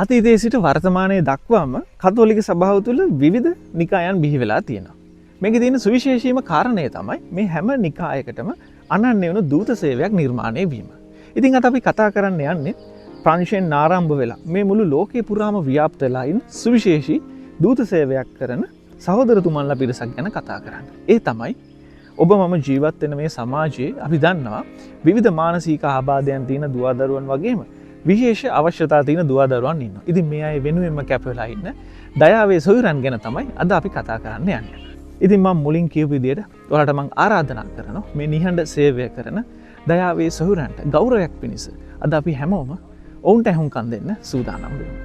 අතීතයේ සිට වර්තමානයේ දක්වාම කතෝලික සභාව තුළ විවිධ නිකායන් බිහි වෙලා තියෙනවා. මේකේ තියෙන සුවිශේෂීම කාරණය තමයි මේ හැම නිකායකටම අනන්‍ය වෙන දූත සේවයක් නිර්මාණය වීම. ඉතින් අද අපි කතා කරන්න යන්නේ ප්‍රංශයෙන් ආරම්භ වෙලා මේ මුළු ලෝකේ පුරාම ව්‍යාප්ත වෙලා ඉන්න සුවිශේෂී දූත සේවයක් කරන සහෝදරතුමන්ලා පිරිසක් ගැන කතා කරන්න. ඒ තමයි ඔබ මම ජීවත් වෙන මේ සමාජයේ අපි දන්නවා විවිධ මානසික ආබාධයන් තියෙන දුවදරුවන් වගේම විශේෂ අවශ්‍යතා තියෙන දුවදරුවන් ඉන්නවා. ඉතින් මේ අය වෙනුවෙන්ම කැප වෙලා ඉන්න දයාවේ සොයුරන් ගැන තමයි අද අපි කතා කරන්න යන්නේ. ඉතින් මම මුලින් කියපු විදිහට ඔයාලට මම ආරාධනා කරනවා මේ නිහඬ සේවය කරන දයාවේ සොයුරන්ට ගෞරවයක් පිණිස අද අපි හැමෝම ඔවුන්ට ඇහුම්කන් දෙන්න සූදානම් වෙමු.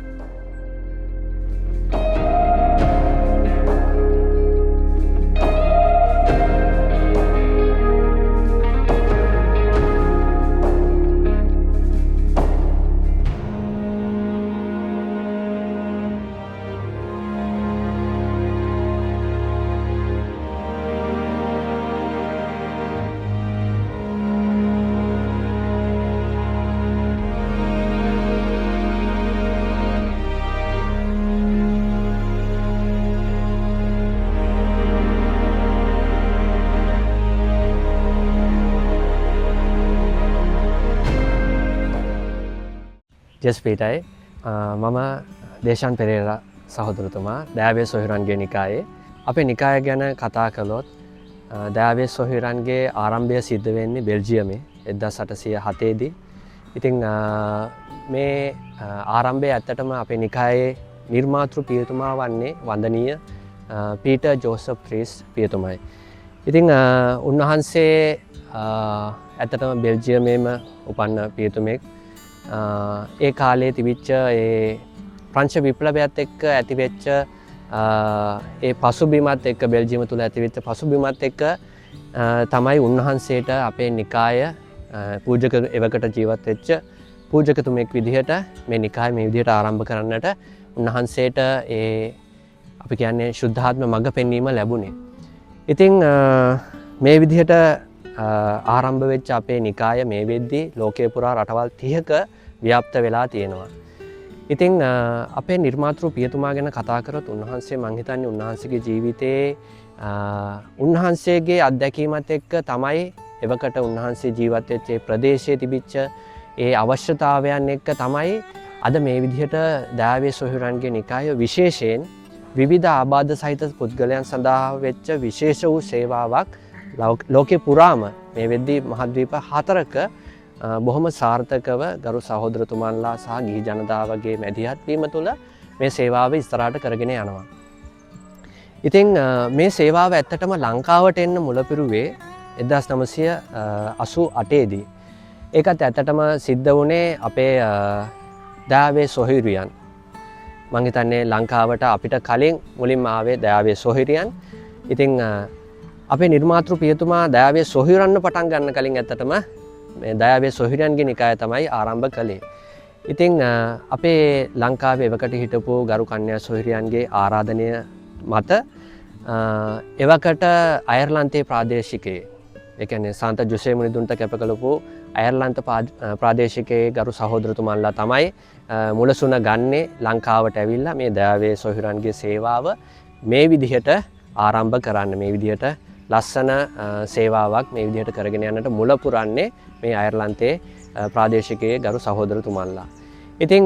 ජස්පීටයි මම දේශාන් පෙරේරා සහෝදරතුමා දයාවේ සොහිරන්ගේ නිකායේ අපේ නිකාය ගැන කතා කළොත් දයාවේ සොහිරන්ගේ ආරම්භය සිද්ධ වෙන්නේ බෙල්ජියමේ 1807 දී. ඉතින් මේ ආරම්භය ඇත්තටම අපේ නිකායේ නිර්මාතෘ පියතුමා වන්නේ වන්දනීය පීටර් ජෝසප් ක්‍රීස් පියතුමයි. ඉතින් උන්වහන්සේ ඇත්තටම බෙල්ජියමේම උපන්න පියතුමෙක්. ඒ කාලේ තිබිච්ච ඒ ප්‍රංශ විප්ලවයත් එක්ක ඇතිවෙච්ච ඒ පසුබිමත් එක්ක බෙල්ජියම තුළ ඇතිවෙච්ච පසුබිමත් එක්ක තමයි උන්වහන්සේට අපේ නිකාය පූජක එවකට ජීවත් වෙච්ච පූජකතුමෙක් විදිහට මේ නිකාය මේ විදිහට ආරම්භ කරන්නට උන්වහන්සේට ඒ අපි කියන්නේ ශුද්ධාත්ම මඟ පෙන්වීම ලැබුණේ. ඉතින් මේ විදිහට ආරම්භ වෙච්ච අපේ නිකාය මේ වෙද්දී ලෝකේ පුරා රටවල් 30ක ව්‍යාප්ත වෙලා තියෙනවා. ඉතින් අපේ නිර්මාතෘ පියතුමා ගැන කතා කරොත් උන්වහන්සේ මං හිතන්නේ උන්වහන්සේගේ ජීවිතයේ උන්වහන්සේගේ අත්දැකීමත් එක්ක තමයි එවකට උන්වහන්සේ ජීවත් වෙච්ච ප්‍රදේශයේ තිබිච්ච ඒ අවශ්‍යතාවයන් එක්ක තමයි අද මේ විදිහට දයාවේ සොහිරන්ගේ නිකාය විශේෂයෙන් විවිධ ආබාධ සහිත පුද්ගලයන් සඳහා වෙච්ච විශේෂ වූ සේවාවක් ලෝකේ පුරාම මේ වෙද්දී මහද්වීප 4ක බොහොම සාර්ථකව ගරු සහෝදරතුමන්ලා සහ ගිහි ජනතාවගේ මැදිහත් වීම තුළ මේ සේවාව ඉස්සරහට කරගෙන යනවා. ඉතින් මේ සේවාව ඇත්තටම ලංකාවට එන්න මුලපිරුවේ 1988 දී. ඒකත් ඇත්තටම සිද්ධ වුණේ අපේ දයාවේ සොහිරියන්. මං හිතන්නේ ලංකාවට අපිට කලින් මුලින්ම ආවේ දයාවේ සොහිරියන්. ඉතින් අපේ නිර්මාතෘ පියතුමා දයාවේ සොහිරන්න පටන් ගන්න කලින් ඇත්තටම මේ දයාවේ සොහිරන්ගේ නිකාය තමයි ආරම්භ කළේ. ඉතින් අපේ ලංකාවේ එවකට හිටපු ගරු කන්‍යා සොහිරියන්ගේ ආරාධනය මත එවකට අයර්ලන්තයේ ප්‍රාදේශිකයේ ඒ කියන්නේ සාන්ත ජොසේ මුනිදුන්ට කැප කළපු අයර්ලන්ත ප්‍රාදේශිකයේ ගරු සහෝදරතුමන්ලා තමයි මුලසුන ගන්නේ ලංකාවට ඇවිල්ලා මේ දයාවේ සොහිරන්ගේ සේවාව මේ විදිහට ආරම්භ කරන්න මේ විදිහට ලස්සන සේවාවක් මේ විදිහට කරගෙන යන්නට මුල පුරන්නේ මේ අයර්ලන්තයේ ප්‍රාදේශිකයේ ගරු සහෝදරතුමන්ලා. ඉතින්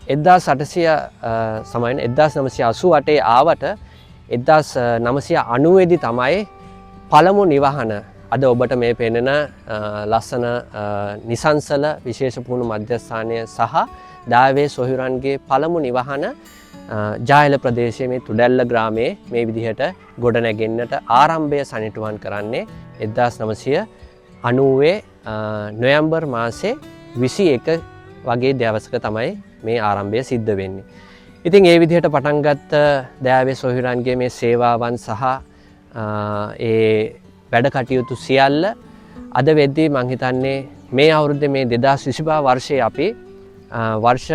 1988 ආවට 1990 දී තමයි පළමු නිවහන අද ඔබට මේ පෙනෙන ලස්සන නිසංසල විශේෂ පුහුණු මධ්‍යස්ථානය සහ දයාවේ සොහිරන්ගේ පළමු නිවහන ජායල ප්‍රදේශයේ මේ තුඩැල්ල ග්‍රාමයේ මේ විදිහට ගොඩනැගෙන්නට ආරම්භය සනිටුවන් කරන්නේ 1990 නොවැම්බර් මාසේ 21 වගේ දවසක තමයි මේ ආරම්භය සිද්ධ වෙන්නේ. ඉතින් ඒ විදිහට පටන් ගත්ත දයාවේ සොහිරන්ගේ මේ සේවාවන් සහ ඒ වැඩ කටයුතු සියල්ල අද වෙද්දී මං හිතන්නේ මේ අවුරුද්දේ මේ 2025 වර්ෂයේ අපි වර්ෂ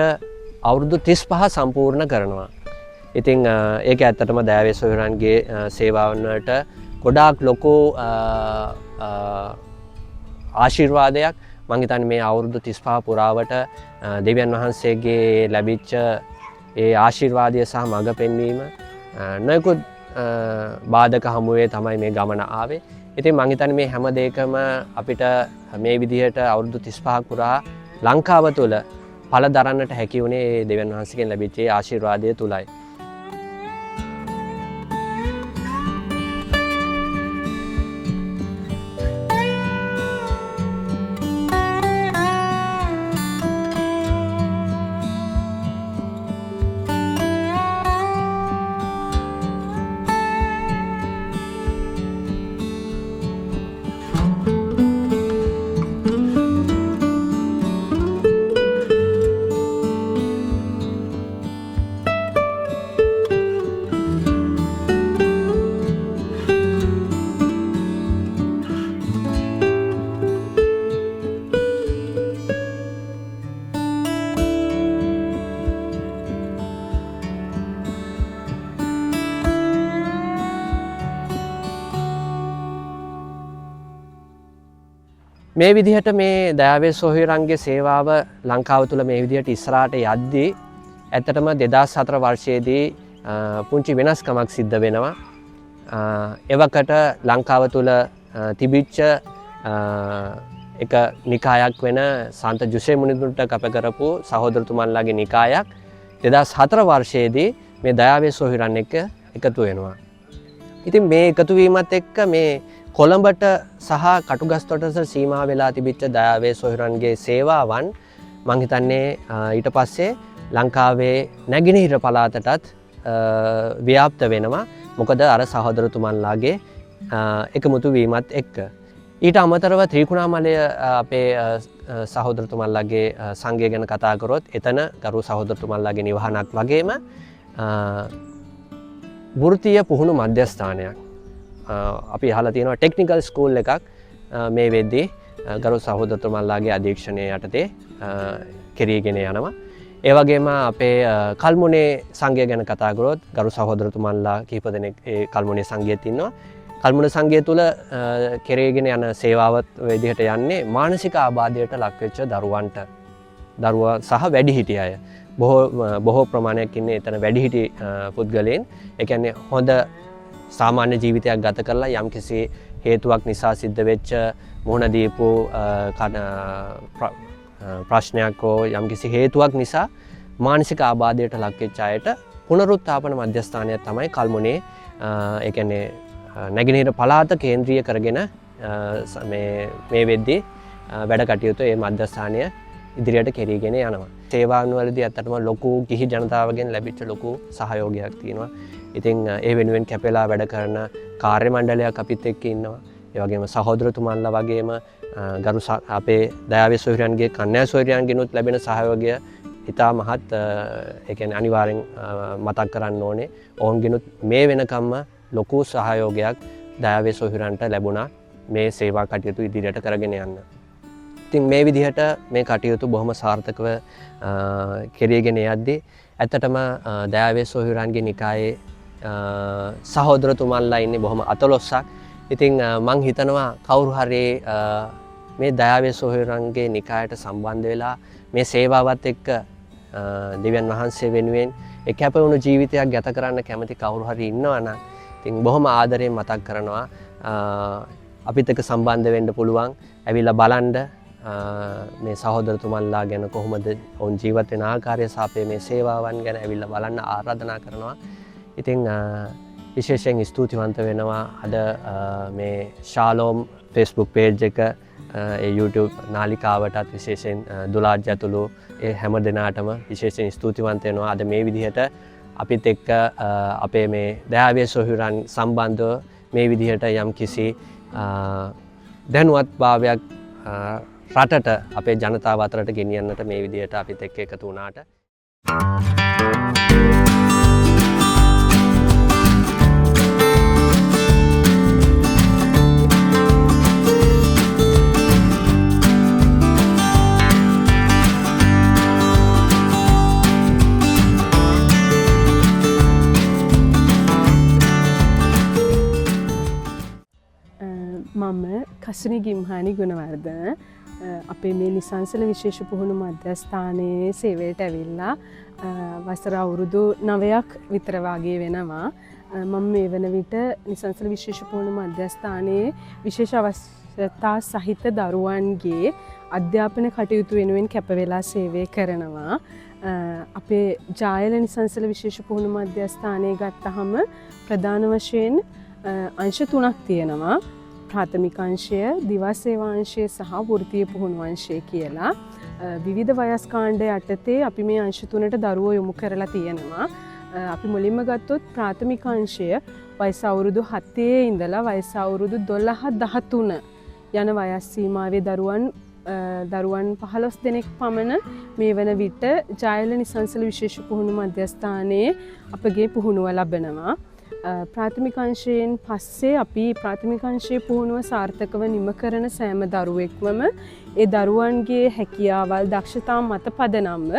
අවුරුදු 35 සම්පූර්ණ කරනවා. ඉතින් ඒක ඇත්තටම දයාවේ සොහිරන්ගේ සේවාවන් වලට ගොඩාක් ලොකු ආශිර්වාදයක් මං හිතන්නේ මේ අවුරුදු 35 පුරාවට දෙවියන් වහන්සේගේ ලැබිච්ච ඒ ආශිර්වාදය සහ මඟ පෙන්වීම නොයෙකුත් බාධක හමුවේ තමයි මේ ගමන ආවේ. ඉතින් මං හිතන්නේ මේ හැම දෙයකම අපිට මේ විදිහට අවුරුදු 35 පුරා ලංකාව තුළ පළ දරන්නට හැකි වුණේ දෙවියන් වහන්සේගෙන් ලැබිච්ච ආශිර්වාදය තුලයි. මේ විදිහට මේ දයාවේ සොහොයුරන්ගේ සේවාව ලංකාව තුළ මේ විදිහට ඉස්සරහට යද්දී ඇත්තටම 2004 වර්ෂයේදී පුංචි වෙනස්කමක් සිද්ධ වෙනවා. එවකට ලංකාව තුළ තිබිච්ච එක නිකායක් වෙන සන්ත ජුසේ මුනිදුන්ට කැප කරපු සහෝදරතුමන්ලාගේ නිකායක් 2004 වර්ෂයේදී මේ දයාවේ සොහොයුරන් එක්ක එකතු වෙනවා. ඉතින් මේ එකතු වීමත් එක්ක මේ කොළඹට සහ කටුගස්තොටට සීමා වෙලා තිබිච්ච දයාවේ සොහොයුරන්ගේ සේවාවන් මං හිතන්නේ ඊට පස්සේ ලංකාවේ නැගෙනහිර පළාතටත් ව්‍යාප්ත වෙනවා. මොකද අර සහෝදරතුමන්ලාගේ එකමුතු වීමත් එක්ක. ඊට අමතරව ත්‍රිකුණාමලය අපේ සහෝදරතුමන්ලාගේ සංඝය ගැන කතා කරොත් එතන ගරු සහෝදරතුමන්ලාගේ නිවහනක් වගේම වෘත්තීය පුහුණු මධ්‍යස්ථානයක්. අපි අහලා තියෙනවා ටෙක්නිකල් ස්කූල් එකක් මේ වෙද්දී ගරු සහෝදරතුමන්ලාගේ අධීක්ෂණය යටතේ කෙරීගෙන යනවා. ඒ වගේම අපේ කල්මුනේ සංඝය ගැන කතා කරොත් ගරු සහෝදරතුමන්ලා කිහිප දෙනෙක් ඒ කල්මුනේ සංඝයෙත් ඉන්නවා. කල්මුනේ සංඝය තුල කෙරීගෙන යන සේවාවත් විදිහට යන්නේ මානසික ආබාධයට ලක්වෙච්ච දරුවන්ට. දරුවා සහ වැඩිහිටි අය. බොහෝ ප්‍රමාණයක් ඉන්නේ එතන වැඩිහිටි පුද්ගලයන්. ඒ කියන්නේ හොඳ සාමාන්‍ය ජීවිතයක් ගත කරලා යම්කිසි හේතුවක් නිසා සිද්ධ වෙච්ච මුහුණ දීපු ප්‍රශ්නයක් හෝ යම්කිසි හේතුවක් නිසා මානසික ආබාධයට ලක්වෙච්ච අයට පුනරුත්ථාපන මධ්‍යස්ථානයක් තමයි කල්මුනේ ඒ කියන්නේ නැගෙනහිර පළාත කේන්ද්‍රීය කරගෙන මේ වෙද්දී වැඩ කටයුතු මේ මධ්‍යස්ථානය ඉදිරියට කෙරීගෙන යනවා. සේවාවන් වලදී ඇත්තටම ලොකු ගිහි ජනතාවගෙන් ලැබිච්ච ලොකු සහයෝගයක් තියෙනවා. ඉතින් ඒ වෙනුවෙන් කැපෙලා වැඩ කරන කාර්ය මණ්ඩලයක් අපිත් එක්ක ඉන්නවා. ඒ වගේම සහෝදරතුමන්ලා වගේම ගරු අපේ දයාවේ සොහොයුරන්ගේ කන්‍යා සොහොයුරන්ගෙනුත් ලැබෙන සහයෝගය ඉතා මහත් ඒ කියන්නේ අනිවාර්යෙන් මතක් කරන්න ඕනේ. ඔවුන්ගෙනුත් මේ වෙනකම්ම ලොකු සහයෝගයක් දයාවේ සොහොයුරන්ට ලැබුණා මේ සේවා කටයුතු ඉදිරියට කරගෙන යන්න. ඉතින් මේ විදිහට මේ කටයුතු බොහොම සාර්ථකව කෙරීගෙන යද්දී ඇත්තටම දයාවේ සොහොයුරන්ගේ නිකායේ සහෝදරතුමන්ලා ඉන්නේ බොහොම අතලොස්සක්. ඉතින් මං හිතනවා කවුරු හරි මේ දයාවේ සොහොයුරන්ගේ නිකායට සම්බන්ධ වෙලා මේ සේවාවත් එක්ක දෙවියන් වහන්සේ වෙනුවෙන් ඒ කැපවුණු ජීවිතයක් ගත කරන්න කැමති කවුරු හරි ඉන්නවා නම් ඉතින් බොහොම ආදරයෙන් මතක් කරනවා අපිත් එක්ක සම්බන්ධ වෙන්න පුළුවන්. ඇවිල්ලා බලන්න මේ සහෝදරතුමන්ලා ගැන කොහොමද ඔවුන් ජීවත් වෙන ආකාරය සහ අපේ මේ සේවාවන් ගැන ඇවිල්ලා බලන්න ආරාධනා කරනවා. ඉතින් විශේෂයෙන් ස්තුතිවන්ත වෙනවා අද මේ ශාලෝම් Facebook page එක ඒ YouTube නාලිකාවටත් විශේෂයෙන් දුලාජ් ඇතුළු ඒ හැම දෙනාටම විශේෂයෙන් ස්තුතිවන්ත වෙනවා. අද මේ විදිහට අපිත් එක්ක අපේ මේ දයාවේ සොහොයුරන් සම්බන්ධව මේ විදිහට යම් කිසි දැනුවත්භාවයක් රටට අපේ ජනතාව අතරට ගෙනියන්නට මේ විදිහට අපිත් එක්ක එකතු වුණාට මම කසුනි ගිම්හානි ගුණවර්ධන අපේ මේ නිසංසල විශේෂ පුහුණු මධ්‍යස්ථානයේ සේවයට ඇවිල්ලා වසර අවුරුදු 9ක් විතර වගේ වෙනවා. මම මේ වන විට නිසංසල විශේෂ පුහුණු මධ්‍යස්ථානයේ විශේෂ අවශ්‍යතා සහිත දරුවන්ගේ අධ්‍යාපන කටයුතු වෙනුවෙන් කැප වෙලා සේවය කරනවා. අපේ ජායල නිසංසල විශේෂ පුහුණු මධ්‍යස්ථානයේ ගත්තහම ප්‍රධාන වශයෙන් අංශ 3ක් තියෙනවා. ප්‍රාථමික අංශය, දිවා සේවා අංශය සහ වෘත්තීය පුහුණු අංශය කියලා. විවිධ වයස් කාණ්ඩ යටතේ අපි මේ අංශ 3ට දරුවෝ යොමු කරලා තියෙනවා. අපි මුලින්ම ගත්තොත් ප්‍රාථමික අංශය වයස අවුරුදු 7 ඉඳලා වයස අවුරුදු 12-13 යන වයස් සීමාවේ දරුවන් 15 දෙනෙක් පමණ මේ වන විට ජායල නිසංසල විශේෂ පුහුණු මධ්‍යස්ථානයේ අපගේ පුහුණුව ලබනවා. ප්‍රාථමික අංශයෙන් පස්සේ අපි ප්‍රාථමික අංශයේ පුහුණුව සාර්ථකව නිම කරන සෑම දරුවෙක්වම ඒ දරුවන්ගේ හැකියාවල් දක්ෂතා මත පදනම්ව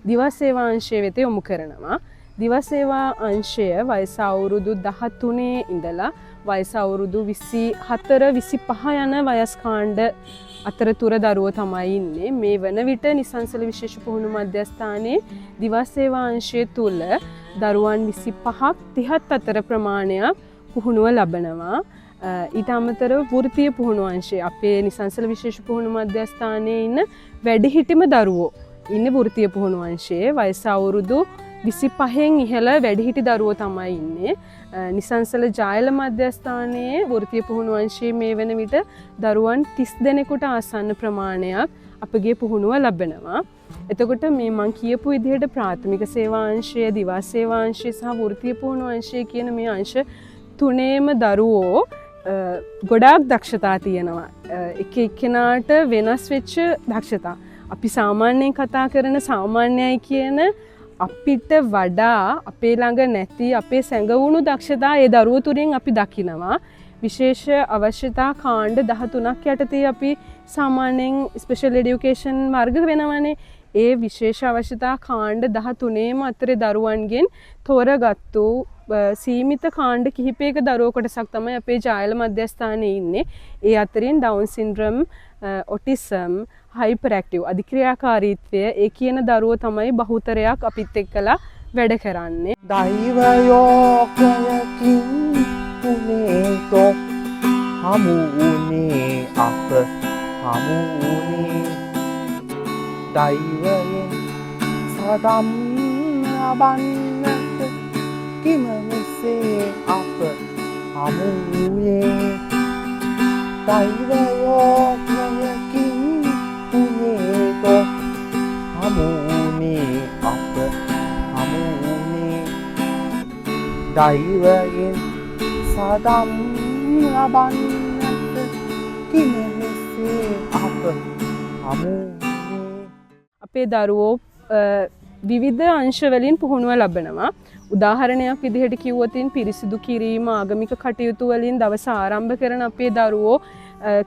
දිවා සේවා අංශය වෙත යොමු කරනවා. දිවා සේවා අංශය වයස අවුරුදු 13 ඉඳලා වයස අවුරුදු 24-25 යන වයස් කාණ්ඩ අතරතුර දරුවෝ තමයි ඉන්නේ. මේ වන විට නිසංසල විශේෂ පුහුණු මධ්‍යස්ථානයේ දිවා සේවා අංශය තුල දරුවන් 25ක් 30ත් අතර ප්‍රමාණයක් පුහුණුව ලබනවා. ඊට අමතරව වෘත්තීය පුහුණු අංශය අපේ නිසංසල විශේෂ පුහුණු මධ්‍යස්ථානයේ ඉන්න වැඩිහිටිම දරුවෝ ඉන්නේ වෘත්තීය පුහුණු අංශයේ වයස අවුරුදු 25න් ඉහළ වැඩිහිටි දරුවෝ තමයි ඉන්නේ. නිසංසල ජායල මධ්‍යස්ථානයේ වෘත්තීය පුහුණු අංශයේ මේ වන විට දරුවන් 30 දෙනෙකුට ආසන්න ප්‍රමාණයක් අපගේ පුහුණුව ලබනවා. එතකොට මේ මං කියපු විදිහට ප්‍රාථමික සේවා අංශය, දිවා සේවා අංශය සහ වෘත්තීය පුහුණු අංශය කියන මේ අංශ තුනේම දරුවෝ ගොඩාක් දක්ෂතා තියෙනවා. එක එක්කෙනාට වෙනස් වෙච්ච දක්ෂතා. අපි සාමාන්‍යයෙන් කතා කරන සාමාන්‍යයි කියන අපිට වඩා අපේ ළඟ නැති අපේ සැඟවුණු දක්ෂතා ඒ දරුවෝ තුලින් අපි දකිනවා. විශේෂ අවශ්‍යතා කාණ්ඩ 13ක් යටතේ අපි සාමාන්‍යයෙන් ස්පෙෂල් එඩියුකේෂන් වර්ග වෙනවනේ. ඒ විශේෂ අවශ්‍යතා කාණ්ඩ 13ම අතරේ දරුවන්ගෙන් තෝරගත්තු සීමිත කාණ්ඩ කිහිපයක දරුවෝ කොටසක් තමයි අපේ ජායල මධ්‍යස්ථානයේ ඉන්නේ. ඒ අතරින් Down syndrome, autism, hyper active අධික්‍රියාකාරීත්වය ඒ කියන දරුවෝ තමයි බහුතරයක් අපිත් එක්කලා වැඩ කරන්නේ. දෛවයෝකයකින් පුනේතෝ හමුුනේ අප හමුුනේ දෛවයෙන් සදම් ලබන්නට කිම මෙසේ අප හමුුයේ දෛවයෝකයකින් පුනේතෝ හමුුනේ අප හමුුනේ දෛවයෙන් සදම් ලබන්නට කිම මෙසේ අප හමුුනේ. අපේ දරුවෝ විවිධ අංශවලින් පුහුණුව ලබනවා. උදාහරණයක් විදිහට කිව්වොතින් පිරිසිදු කිරීම ආගමික කටයුතු වලින් දවස ආරම්භ කරන අපේ දරුවෝ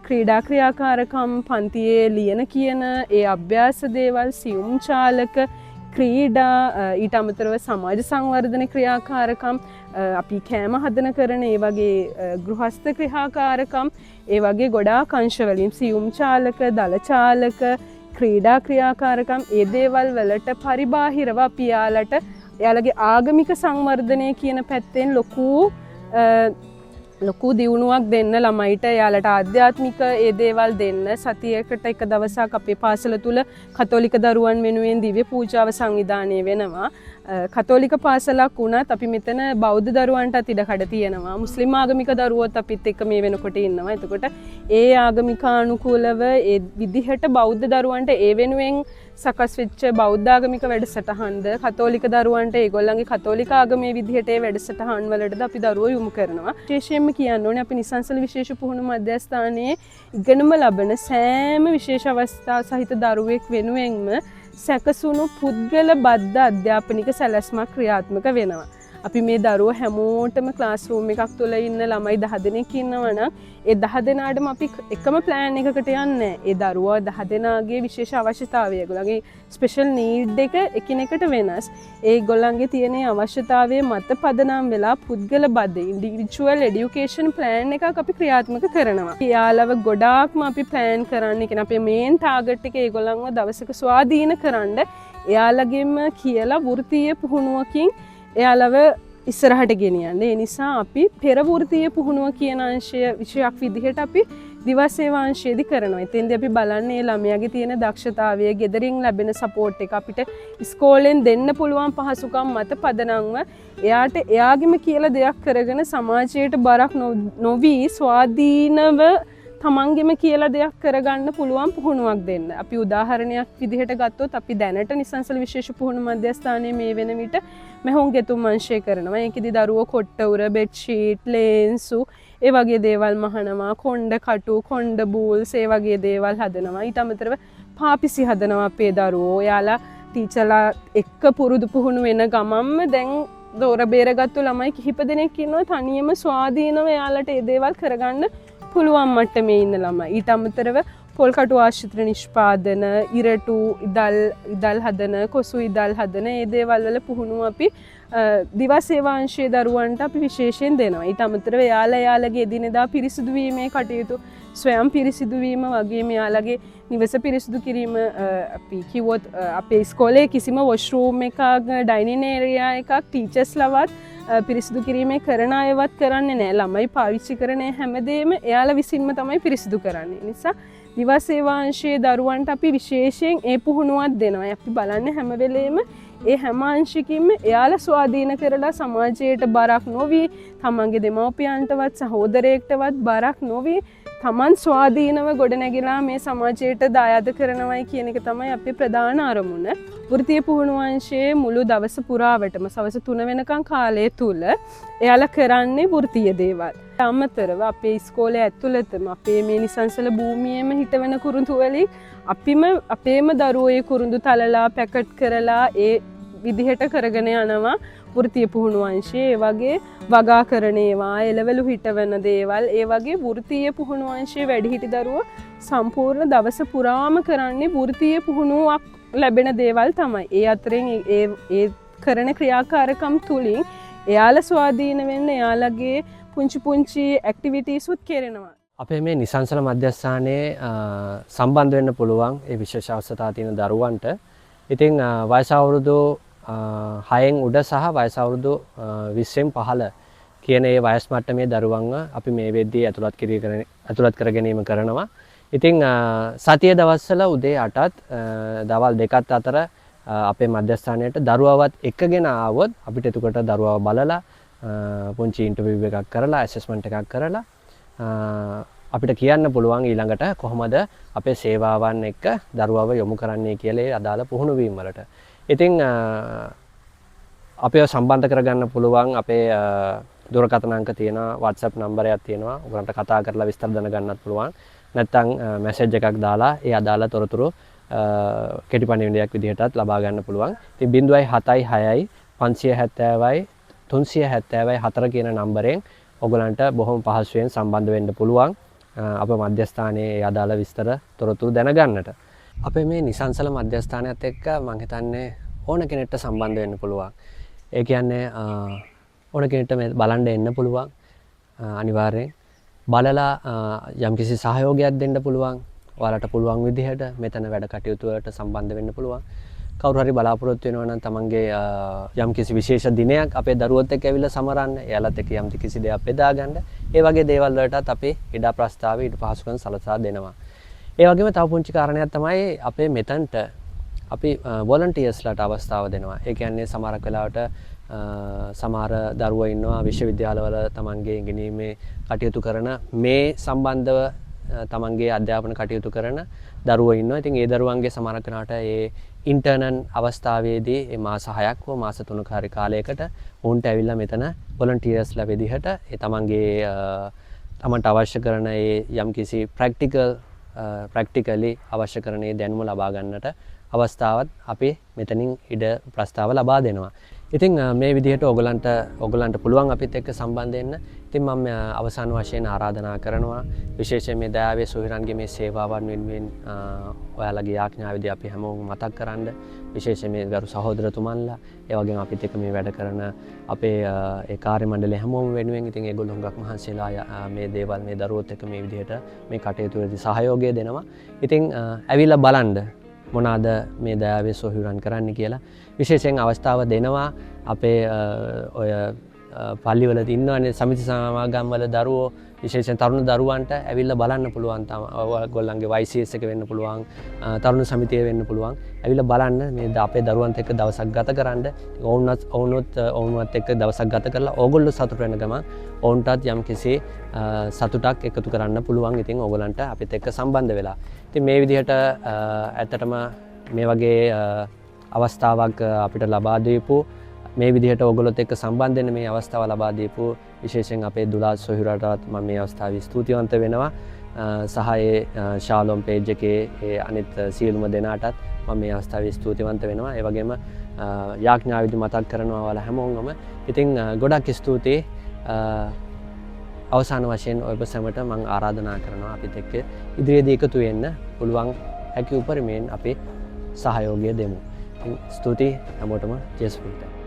ක්‍රීඩා ක්‍රියාකාරකම්, පන්තියේ ලියන කියන ඒ අභ්‍යාස දේවල්, සියුම් චාලක ක්‍රීඩා, ඊට අමතරව සමාජ සංවර්ධන ක්‍රියාකාරකම්, අපි කෑම හදන කරන ඒ වගේ ගෘහස්ත ක්‍රියාකාරකම්, ඒ වගේ ගොඩාක් අංශවලින් සියුම් චාලක, දල චාලක, ක්‍රීඩා ක්‍රියාකාරකම් ඒ දේවල් වලට පරිබාහිරව අපි එයාලගේ ආගමික සංවර්ධනය කියන පැත්තෙන් ලොකු දියුණුවක් දෙන්න ළමයිට, එයාලට ආධ්‍යාත්මික ඒ දේවල් දෙන්න සතියකට එක දවසක් අපේ පාසල තුල කතෝලික දරුවන් වෙනුවෙන් දිව්‍ය පූජාව සංවිධානය වෙනවා. කතෝලික පාසලක් වුණත් අපි මෙතන බෞද්ධ දරුවන්ටත් ඉඩකඩ තියෙනවා. මුස්ලිම් ආගමික දරුවෝත් අපිත් එක්ක මේ වෙනකොට ඉන්නවා. එතකොට ඒ ආගමිකානුකූලව ඒ විදිහට බෞද්ධ දරුවන්ට ඒ වෙනුවෙන් සකස් වෙච්ච බෞද්ධ ආගමික වැඩසටහන්ද, කතෝලික දරුවන්ට ඒගොල්ලන්ගේ කතෝලික ආගමේ විදිහට ඒ වැඩසටහන් වලටද අපි දරුවෝ යොමු කරනවා. විශේෂයෙන්ම කියන්න ඕනේ අපි නිසංසල විශේෂ පුහුණු මධ්‍යස්ථානයේ ඉගෙනුම ලබන සෑම විශේෂ අවස්ථා සහිත දරුවෙක් වෙනුවෙන්ම සැකසුණු පුද්ගල බද්ධ අධ්‍යාපනික සැලැස්මක් ක්‍රියාත්මක වෙනවා. අපි මේ දරුවෝ හැමෝටම ක්ලාස් රූම් එකක් තුළ ඉන්න ළමයි 10 දෙනෙක් ඉන්නවා නම් ඒ 10 දෙනාටම අපි එකම ප්ලෑන් එකකට යන්නේ. ඒ දරුවා 10 දෙනාගේ විශේෂ අවශ්‍යතාවය, ඒගොල්ලන්ගේ ස්පෙෂල් නීඩ් එක එකිනෙකට වෙනස්. ඒගොල්ලන්ගේ තියෙන අවශ්‍යතාවයේ මත පදනම් වෙලා පුද්ගල බද්ධ ඉන්ඩිවිජුවල් එඩියුකේෂන් ප්ලෑන් එකක් අපි ක්‍රියාත්මක කරනවා. යාලව ගොඩාක්ම අපි ප්ලෑන් කරන්නේ කියන අපේ මේන් ටාගට් එක ඒගොල්ලන්ව දවසක ස්වාධීන කරන්න එයාලගෙම කියලා වෘත්තීය පුහුණුවකින් එයාලව ඉස්සරහට ගෙනියන්න. ඒ නිසා අපි පෙර වෘත්තීය පුහුණුව කියන අංශය විෂයක් විදිහට අපි දිවස් සේවා අංශයේදී කරනවා. එතෙන්දී අපි බලන්නේ ළමයාගේ තියෙන දක්ෂතාවය, ගෙදරින් ලැබෙන සපෝට් එක අපිට ඉස්කෝලෙන් දෙන්න පුළුවන් පහසුකම් මත පදනම්ව එයාට එයාගෙම කියලා දෙයක් කරගෙන සමාජයට බරක් නොවි ස්වාධීනව තමන්ගෙම කියලා දෙයක් කරගන්න පුළුවන් පුහුණුවක් දෙන්න. අපි උදාහරණයක් විදිහට ගත්තොත් අපි දැනට නිසංසල විශේෂ පුහුණු මධ්‍යස්ථානයේ මේ වෙන විට මෙහොන් ගෙතුම් අංශය කරනවා. ඒකෙදි දරුවෝ කොට්ට උර, බෙඩ්ෂීට්, ලේන්සු ඒ වගේ දේවල් මහනවා, කොණ්ඩ කටු, කොණ්ඩ බූල්ස් ඒ වගේ දේවල් හදනවා. ඊට අමතරව පාපිසි හදනවා අපේ දරුවෝ. එයාලා ටීචර්ලා එක්ක පුරුදු පුහුණු වෙන ගමන්ම දැන් දොර බේරගත්තු ළමයි කිහිප දෙනෙක් ඉන්නවා තනියම ස්වාධීනව එයාලට ඒ දේවල් කරගන්න පුළුවන් මට්ටමේ ඉන්න ළමයි. ඊට අමතරව පොල් කටු ආශ්‍රිත නිෂ්පාදන, ඉරටු ඉදල් හදන, කොසු ඉදල් හදන ඒ දේවල් වල පුහුණුව අපි දිවස් සේවා අංශයේ දරුවන්ට අපි විශේෂයෙන් දෙනවා. ඊට අමතරව එයාලගේ එදිනෙදා පිරිසිදු වීමේ කටයුතු, ස්වයං පිරිසිදු වීම වගේම එයාලගේ නිවස පිරිසිදු කිරීම අපි කිව්වොත් අපේ ඉස්කෝලේ කිසිම වොෂ්රූම් එකක්, ඩයිනින් ඒරියා එකක් ටීචර්ස්ලවත් පිරිසිදු කිරීමේ කරන අයවත් කරන්නේ නැහැ. ළමයි පාවිච්චි කරන හැමදේම එයාලා විසින්ම තමයි පිරිසිදු කරන්නේ. නිසා දිවස් සේවා අංශයේ දරුවන්ට අපි විශේෂයෙන් ඒ පුහුණුවක් දෙනවා. අපි බලන්නේ හැම වෙලේම ඒ හැම අංශිකින්ම එයාලා ස්වාධීන කරලා සමාජයට බරක් නොවි, තමන්ගේ දෙමව්පියන්ටවත් සහෝදරයෙක්ටවත් බරක් නොවි, තමන් ස්වාධීනව ගොඩනැගිලා මේ සමාජයට දායාද කරනවයි කියන එක තමයි අපේ ප්‍රධාන අරමුණ. වෘත්තීය පුහුණු අංශයේ මුළු දවස පුරාවටම සවස් 3 වෙනකන් කාලය තුල එයාලා කරන්නේ වෘත්තීය දේවල්. අමතරව අපේ ඉස්කෝලේ ඇතුළතම අපේ මේ නිසංසල භූමියේම හිටවන කුරුඳු වලින් අපේම දරුවෝ ඒ කුරුඳු තලලා පැකට් කරලා ඒ විදිහට කරගෙන යනවා වෘත්තීය පුහුණු අංශයේ. ඒ වගේ වගා කරන ඒවා, එළවලු හිටවන දේවල්, ඒ වගේ වෘත්තීය පුහුණු අංශයේ වැඩිහිටි දරුවෝ සම්පූර්ණ දවස පුරාම කරන්නේ වෘත්තීය පුහුණුවක් ලැබෙන දේවල් තමයි. ඒ අතරින් ඒ කරන ක්‍රියාකාරකම් තුලින් එයාලා ස්වාධීන වෙන්න එයාලගේ පුංචි ඇක්ටිවිටීස් උත් කරනවා. අපේ මේ නිසංසල මධ්‍යස්ථානයේ සම්බන්ධ වෙන්න පුළුවන් ඒ විශේෂ අවස්ථා තියෙන දරුවන්ට. ඉතින් වයස අවුරුදු 6න් උඩ සහ වයස අවුරුදු 20න් පහළ කියන ඒ වයස් මට්ටමේ දරුවන්ව අපි මේ වෙද්දී ඇතුළත් කර ගැනීම කරනවා. ඉතින් සතිය දවස්වල උදේ 8ත් දවල් 2ත් අතර අපේ මධ්‍යස්ථානයට දරුවවත් එක්කගෙන ආවොත් අපිට එතකොට දරුවව බලලා පුංචි ඉන්ටර්විව් එකක් කරලා ඇසෙස්මන්ට් එකක් කරලා අපිට කියන්න පුළුවන් ඊළඟට කොහොමද අපේ සේවාවන් එක්ක දරුවව යොමු කරන්නේ කියලා ඒ අදාළ පුහුණු වීම වලට. ඉතින් අපිව සම්බන්ධ කරගන්න පුළුවන් අපේ දුරකථන අංක තියෙනවා, WhatsApp නම්බරයක් තියෙනවා. ඔයගලන්ට කතා කරලා විස්තර දැනගන්නත් පුළුවන්. නැත්නම් මැසේජ් එකක් දාලා ඒ අදාළ තොරතුරු කෙටි පණිවිඩයක් විදිහටත් ලබා ගන්න පුළුවන්. ඉතින් 076යි 570යි 370යි 4 කියන නම්බරෙන් ඔයගලන්ට බොහොම පහසුවෙන් සම්බන්ධ වෙන්න පුළුවන්. අප මධ්‍යස්ථානයේ ඒ අදාළ විස්තර තොරතුරු දැනගන්නට. අපේ මේ නිසංසල මධ්‍යස්ථානයත් එක්ක මම හිතන්නේ ඕන කෙනෙක්ට සම්බන්ධ වෙන්න පුළුවන්. ඒ කියන්නේ ඕන කෙනෙක්ට මේ බලන්න එන්න පුළුවන්. අනිවාර්යෙන් බලලා යම්කිසි සහයෝගයක් දෙන්න පුළුවන්. ඔයාලට පුළුවන් විදිහට මෙතන වැඩ කටයුතු වලට සම්බන්ධ වෙන්න පුළුවන්. කවුරු හරි බලාපොරොත්තු වෙනවා නම් තමන්ගේ යම්කිසි විශේෂ දිනයක් අපේ දරුවොත් එක්ක ඇවිල්ලා සමරන්න, එයාලත් එක්ක යම්කිසි දෙයක් බෙදා ගන්න. ඒ වගේ දේවල් වලටත් අපි ඉඩ ප්‍රස්තාව ඊට පහසුකම් සලසා දෙනවා. ඒ වගේම තව පුංචි කාරණයක් තමයි අපේ මෙතනට අපි වොලන්ටියර්ස්ලාට අවස්ථාව දෙනවා. ඒ කියන්නේ සමහරක් වෙලාවට සමහර දරුවෝ ඉන්නවා විශ්වවිද්‍යාලවල තමන්ගේ ඉගෙනීමේ කටයුතු කරන මේ සම්බන්ධව තමන්ගේ අධ්‍යාපන කටයුතු කරන දරුවෝ ඉන්නවා. ඉතින් ඒ දරුවන්ගේ සමහරක් වෙලාවට ඒ ඉන්ටර්නල් අවස්ථාවේදී මේ මාස 6ක් හෝ මාස 3ක හරි කාලයකට උන්ට ඇවිල්ලා මෙතන වොලන්ටියර්ස්ලා විදිහට ඒ තමන්ට අවශ්‍ය කරන ඒ යම්කිසි ප්‍රැක්ටිකලි අවශ්‍ය කරන ඒ දැනුම ලබා ගන්නට අවස්ථාවත් අපි මෙතනින් ඉඩ ප්‍රස්තාව ලබා දෙනවා. ඉතින් මේ විදිහට ඔගලන්ට පුළුවන් අපිත් එක්ක සම්බන්ධ වෙන්න. ඉතින් මම අවසාන වශයෙන් ආරාධනා කරනවා විශේෂයෙන් මේ දයාවේ සොහිරන්ගේ මේ සේවාවන් වෙනුවෙන් ඔයාලගේ යාඥාවේදී අපි හැමෝම මතක් කරන්න. විශේෂයෙන් මේ ගරු සහෝදරතුමන්ලා ඒ වගේම අපිත් එක්ක මේ වැඩ කරන අපේ ඒ කාර්ය මණ්ඩලය හැමෝම වෙනුවෙන් ඉතින් ඒගොල්ලෝ හුඟක් මහන්සිලා මේ දේවල් මේ දරුවොත් එක්ක මේ විදිහට මේ කටයුතු වලදී සහයෝගය දෙනවා. ඉතින් ඇවිල්ලා බලන්න මොනවාද මේ දයාවේ සොහිරන් කරන්න කියලා විශේෂයෙන් අවස්ථාව දෙනවා. අපේ ඔය පල්ලිවල ඉන්නවනේ සමිති සමාගම්වල දරුවෝ විශේෂයෙන් තරුණ දරුවන්ට ඇවිල්ලා බලන්න පුළුවන්. ඔයගොල්ලන්ගේ YCS එක වෙන්න පුළුවන්, තරුණ සමිතිය වෙන්න පුළුවන්. ඇවිල්ලා බලන්න මේ අපේ දරුවන්ට එක්ක දවසක් ගත කරන්න. ඔවුන්වත් එක්ක දවසක් ගත කරලා ඕගොල්ලෝ සතුට වෙන ගමන් ඔවුන්ටත් යම්කිසි සතුටක් එකතු කරන්න පුළුවන්. ඉතින් ඕගොල්ලන්ට අපිත් එක්ක සම්බන්ධ වෙලා. ඉතින් මේ විදිහට ඇත්තටම මේ වගේ අවස්ථාවක් අපිට ලබා දීපු මේ විදිහට ඔයගොල්ලොත් එක්ක සම්බන්ධ වෙන්න මේ අවස්ථාව ලබා දීපු විශේෂයෙන් අපේ දුලාත් සොහිරටත් මම මේ අවස්ථාවේ ස්තුතිවන්ත වෙනවා. සහ ඒ ශාලෝම් පේජ් එකේ ඒ අනිත් සියලුම දෙනාටත් මම මේ අවස්ථාවේ ස්තුතිවන්ත වෙනවා. ඒ වගේම යාඥාවේදී මතක් කරනවා ඔයාලා හැමෝමම. ඉතින් ගොඩක් ස්තුතියි. අවසාන වශයෙන් ඔබ සැමට මම ආරාධනා කරනවා අපිත් එක්ක ඉදිරියේදී එකතු වෙන්න පුළුවන් හැකි උපරිමයෙන් අපි සහයෝගය දෙමු. ස්තුතියි හැමෝටම ජේසුස් ක්‍රිස්තුස්